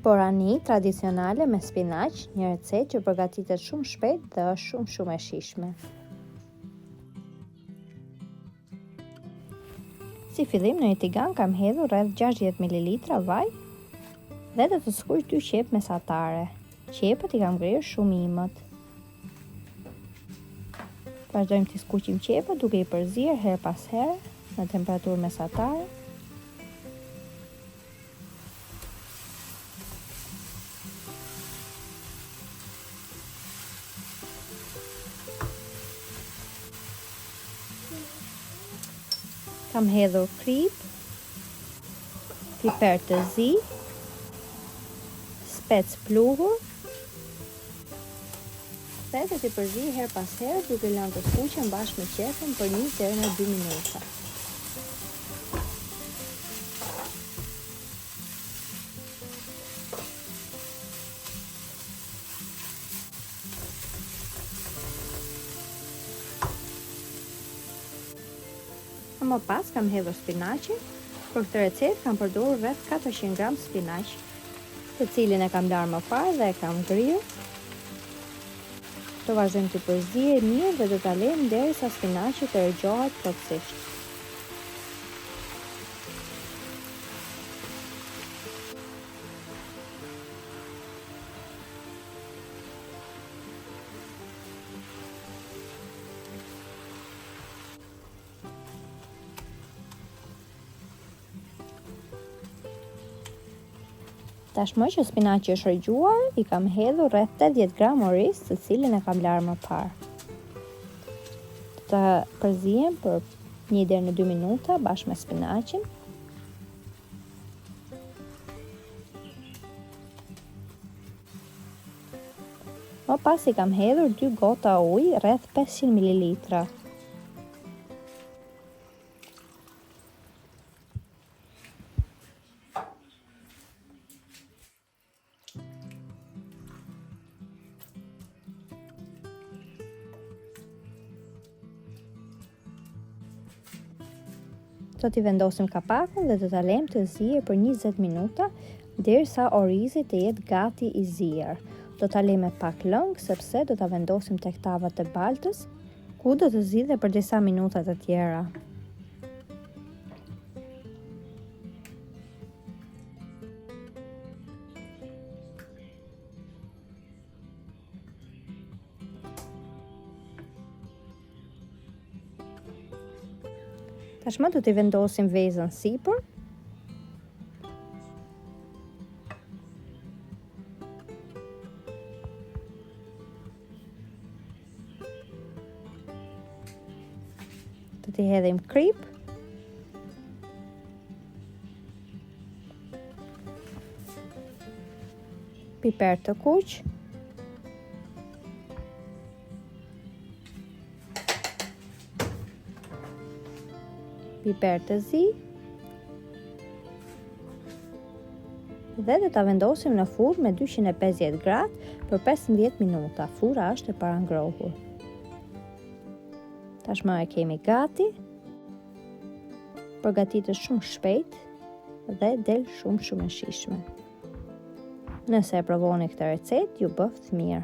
Borani tradicionale me spinach, një recetë që përgatitet shumë shpejt dhe është shumë e shijshme. Si fillim në një tigan kam hedhur rreth 60 ml vaj dhe do të skuq 2 qepë mesatare. Qepët i kam ngrirë shumë imët. Vazhdojmë të skuqim qepët duke i përzier her pas here në temperaturë mesatare. Kam hedhur kripë, piper të zi, spec pluhur dhe do t'i përziej her pas here duke lënë të skuqen bashkë me qepën për 1 deri në 2 minuta. Më pas kam hedhur spinaqin. Për këtë recetë kam përdorur rreth 400 gram spinaq, të cilin e kam larë më parë dhe e kam ngrirë. Do vazhdojmë të përziej mirë dhe do ta lejmë derisa spinaqi të ergjohet plotësisht. Tashmë që spinaqi është rregjuar, i kam hedhur rreth 80 gram oriz, të cilin e kam larë më parë. Do ta përzijem për 1 deri në 2 minuta bashkë me spinaqin. Më pas i kam hedhur 2 gota ujë, rreth 500 ml. Do t'i vendosim kapakun dhe do ta lejmë të ziejë për 20 minuta derisa orizi të jetë gati i zier. Do ta lejmë pak lëng sepse do ta vendosim tek tava të baltës, ku do të zidhe për disa minuta të tjera. Tashmë do t'i vendosim vezën sipër. Do t'i hedhim kripë. Piper të kuq. Piper të zi dhe do ta vendosim në furrë me 250 gradë për 15 minuta. Furra është e parangrohur. Tashmë e kemi gati. Përgatitet shumë shpejt dhe del shumë e shijshme. Nëse e provoni këtë recetë, ju bëft mirë.